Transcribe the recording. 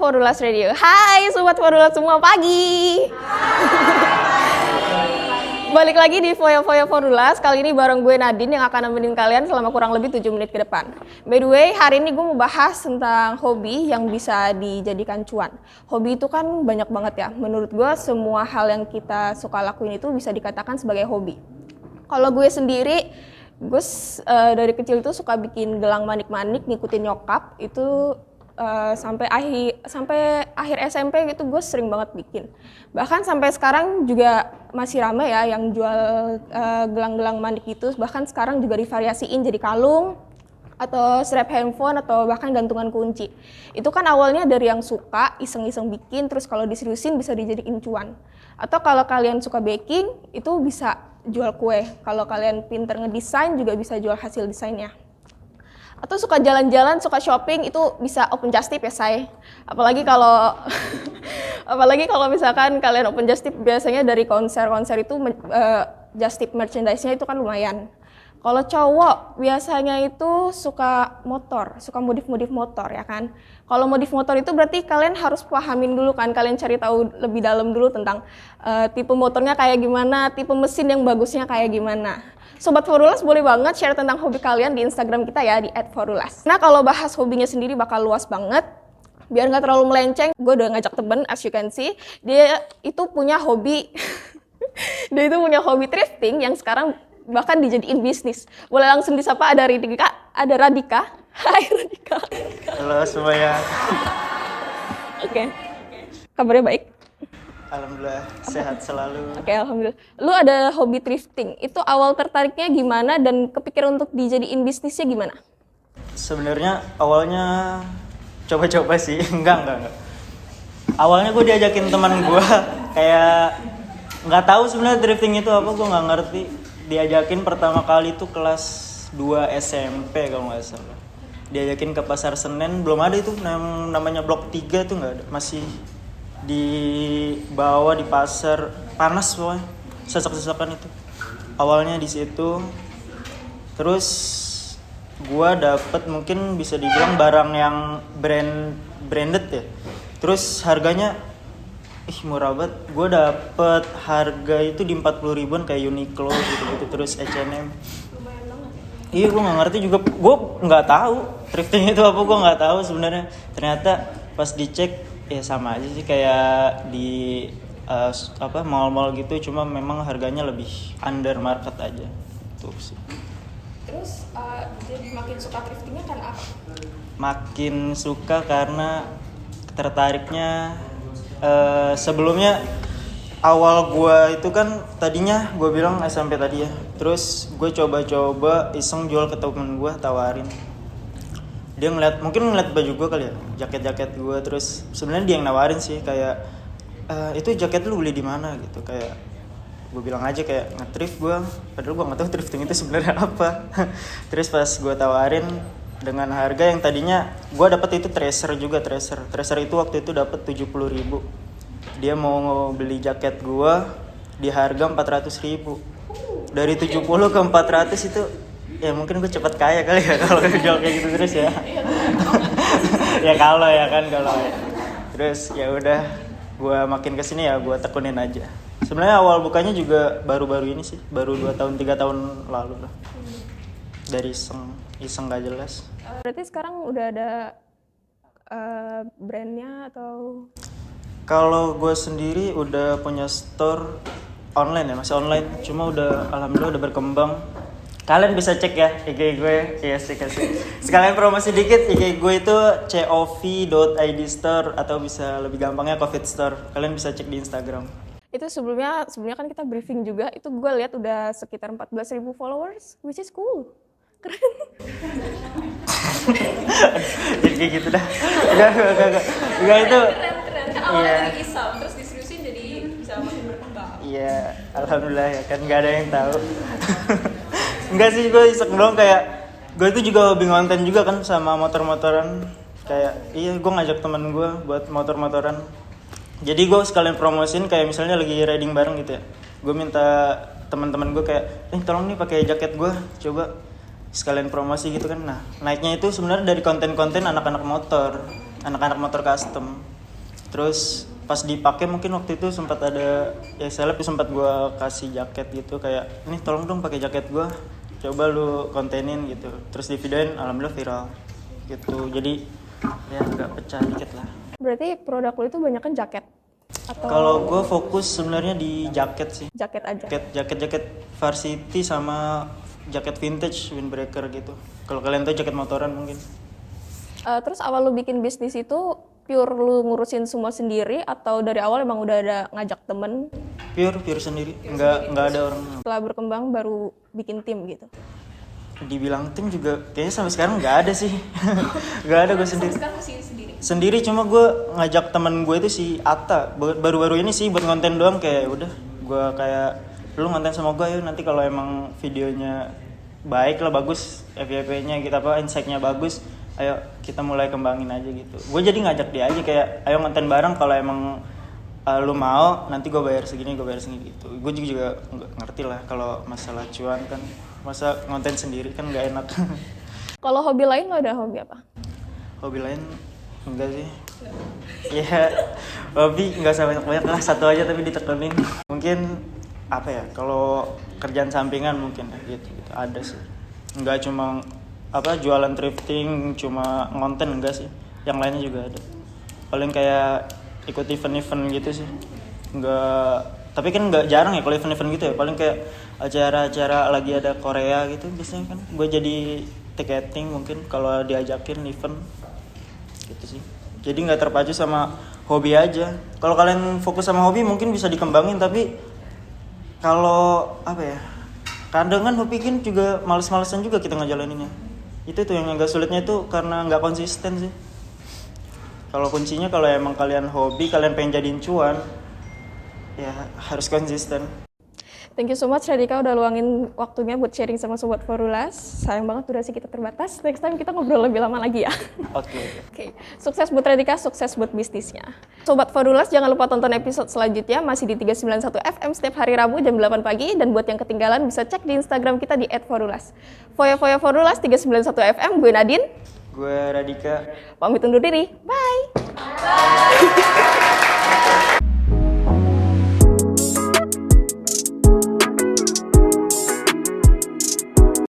Forulas Radio. Hai Sobat Forulas semua, pagi. Balik lagi di Foya-Foya Forulas. Kali ini bareng gue Nadine yang akan nemenin kalian selama kurang lebih 7 menit ke depan. By the way, hari ini gue mau bahas tentang hobi yang bisa dijadikan cuan. Hobi itu kan banyak banget ya. Menurut gue semua hal yang kita suka lakuin itu bisa dikatakan sebagai hobi. Kalau gue sendiri, gue dari kecil itu suka bikin gelang manik-manik, ngikutin nyokap. Itu sampai akhir SMP gitu gue sering banget bikin. Bahkan sampai sekarang juga masih ramai ya yang jual gelang-gelang manik itu. Bahkan sekarang juga divariasiin jadi kalung atau strap handphone atau bahkan gantungan kunci. Itu kan awalnya dari yang suka iseng-iseng bikin, terus kalau diseriusin bisa dijadiin cuan. Atau kalau kalian suka baking itu bisa jual kue. Kalau kalian pinter ngedesain juga bisa jual hasil desainnya. Atau suka jalan-jalan, suka shopping, itu bisa open just tip ya say. Apalagi kalau misalkan kalian open just tip biasanya dari konser-konser itu just tip merchandise-nya itu kan lumayan. Kalau cowok biasanya itu suka motor, suka modif-modif motor ya kan. Kalau modif motor itu berarti kalian harus pahamin dulu kan, kalian cari tahu lebih dalam dulu tentang tipe motornya kayak gimana, tipe mesin yang bagusnya kayak gimana. Sobat Forulas boleh banget share tentang hobi kalian di Instagram kita ya, di @forulas. Nah kalau bahas hobinya sendiri bakal luas banget. Biar nggak terlalu melenceng, gue udah ngajak temen, as you can see. Dia itu punya hobi, dia itu punya hobi thrifting yang sekarang bahkan dijadiin bisnis. Boleh langsung disapa, ada Radika. Hai Radika. Halo semuanya. Oke. Kabarnya baik? Alhamdulillah sehat selalu. Oke, alhamdulillah. Lu ada hobi thrifting. Itu awal tertariknya gimana dan kepikiran untuk dijadiin bisnisnya gimana? Sebenarnya awalnya coba-coba sih, enggak. Awalnya gue diajakin teman gue, kayak nggak tahu sebenarnya thrifting itu apa, gue nggak ngerti. Diajakin pertama kali itu kelas 2 SMP kalau nggak salah. Diajakin ke Pasar Senen, belum ada itu namanya Blok 3 tuh nggak ada, masih di bawah di pasar, panas pokoknya, sesak-sesakan itu. Awalnya di situ, terus gua dapet mungkin bisa dibilang barang yang branded ya. Terus harganya murah banget. Gua dapet harga itu di 40 ribuan kayak Uniqlo gitu, terus H&M. Iya, gue nggak ngerti juga, gue nggak tahu thrifting itu apa, gue nggak tahu sebenarnya. Ternyata pas dicek ya sama aja sih kayak di mall-mall gitu, cuma memang harganya lebih under market aja tuh sih. Terus jadi makin suka thriftingnya kan apa? Makin suka karena tertariknya sebelumnya awal gue itu kan tadinya gue bilang SMP tadi ya, terus gue coba-coba iseng jual ke temen gue, tawarin. Dia mungkin ngeliat baju gue kali ya, jaket-jaket gue, terus sebenarnya dia yang nawarin sih kayak itu jaket lu beli di mana gitu, kayak gue bilang aja kayak nge-thrift gue, padahal gue nggak tahu thrifting itu sebenarnya apa. Terus pas gue tawarin dengan harga yang tadinya gue dapet itu tracer itu waktu itu dapet 70 ribu. Dia mau beli jaket gue di harga 400 ribu. Dari 70 ke 400 itu ya mungkin gue cepat kaya kali ya kalau jual kayak gitu terus ya. Ya kalau ya. Terus ya udah, gue makin kesini ya gue tekunin aja. Sebenarnya awal bukanya juga baru-baru ini sih, baru 2 tahun 3 tahun lalu lah. Dari iseng gak jelas. Berarti sekarang udah ada brandnya atau? Kalau gue sendiri udah punya store online ya, masih online. Cuma udah alhamdulillah udah berkembang. Kalian bisa cek ya IG gue, ya sih kasih. Sekalian promosi dikit, IG gue itu cov.id store atau bisa lebih gampangnya Covid Store. Kalian bisa cek di Instagram. Itu sebelumnya kan kita briefing juga, itu gue lihat udah sekitar 14.000 followers, which is cool. Keren. Jadi kayak gitu dah. Enggak itu. Keren. Kan awalnya dari iseng, terus diseriusin jadi bisa makin berkembang. Iya, alhamdulillah ya kan nggak ada yang tahu. Enggak sih, gue iseng doang, kayak gue itu juga hobi ngonten juga kan sama motor-motoran. Kayak gue ngajak temen gue buat motor-motoran. Jadi gue sekalian promosin kayak misalnya lagi riding bareng gitu ya. Gue minta teman-teman gue kayak, tolong nih pakai jaket gue, coba sekalian promosi gitu kan. Nah, naiknya itu sebenarnya dari konten-konten anak-anak motor custom. Terus pas dipakai mungkin waktu itu sempat ada ya seleb sempat gue kasih jaket gitu kayak ini tolong dong pakai jaket gue, coba lu kontenin gitu. Terus di videoin alhamdulillah viral gitu. Jadi ya agak pecah dikit lah. Berarti produk lu itu banyak kan jaket? Atau Kalau gue fokus sebenarnya di jaket sih. jaket aja? Jaket varsity sama jaket vintage windbreaker gitu. Kalau kalian tahu jaket motoran mungkin. Terus awal lu bikin bisnis itu pure lu ngurusin semua sendiri atau dari awal emang udah ada ngajak temen? Pure sendiri. Nggak ada orang. Setelah berkembang baru bikin tim gitu? Dibilang tim juga kayaknya sampai sekarang nggak ada sih. Nggak ada gue sendiri. Sekarang masih sendiri. Sendiri cuma gue ngajak temen gue itu si Atta. Baru-baru ini sih buat konten doang kayak udah. Gue kayak lu ngonten sama gue yuk nanti kalau emang videonya baik lah bagus, FYP-nya kita apa insight-nya bagus, ayo kita mulai kembangin aja gitu. Gue jadi ngajak dia aja kayak ayo ngonten bareng kalau emang lu mau nanti gue bayar segini gitu. Gue juga nggak ngerti lah kalau masalah cuan kan, masa ngonten sendiri kan nggak enak. Kalau hobi lain lo ada hobi apa? Hobi lain enggak sih. Ya hobi nggak usah banyak lah, satu aja tapi ditekunin. Mungkin apa ya, kalau kerjaan sampingan mungkin gitu ada sih. Nggak cuma apa jualan thrifting cuma ngonten enggak sih, yang lainnya juga ada. Paling kayak ikut event-event gitu sih, nggak, tapi kan nggak jarang ya kalau event-event gitu ya. Paling kayak acara-acara lagi ada Korea gitu biasanya kan gue jadi ticketing mungkin kalau diajakin event gitu sih. Jadi nggak terpacu sama hobi aja. Kalau kalian fokus sama hobi mungkin bisa dikembangin, tapi kalau apa ya, kadang kan hobi kan juga males-malesan juga kita ngejalaninnya. Itu tuh yang agak sulitnya itu karena nggak konsisten sih. Kalau kuncinya kalau emang kalian hobi, kalian pengen jadiin cuan, ya harus konsisten. Thank you so much Radika udah luangin waktunya buat sharing sama Sobat Forulas. Sayang banget durasi kita terbatas. Next time kita ngobrol lebih lama lagi ya. Oke. Oke, sukses buat Radika, sukses buat bisnisnya. Sobat Forulas, jangan lupa tonton episode selanjutnya masih di 391 FM setiap hari Rabu jam 8 pagi. Dan buat yang ketinggalan bisa cek di Instagram kita di @forulas. Foya Forulas 391 FM, gue Nadine. Gue Radika. Pamit undur diri, bye!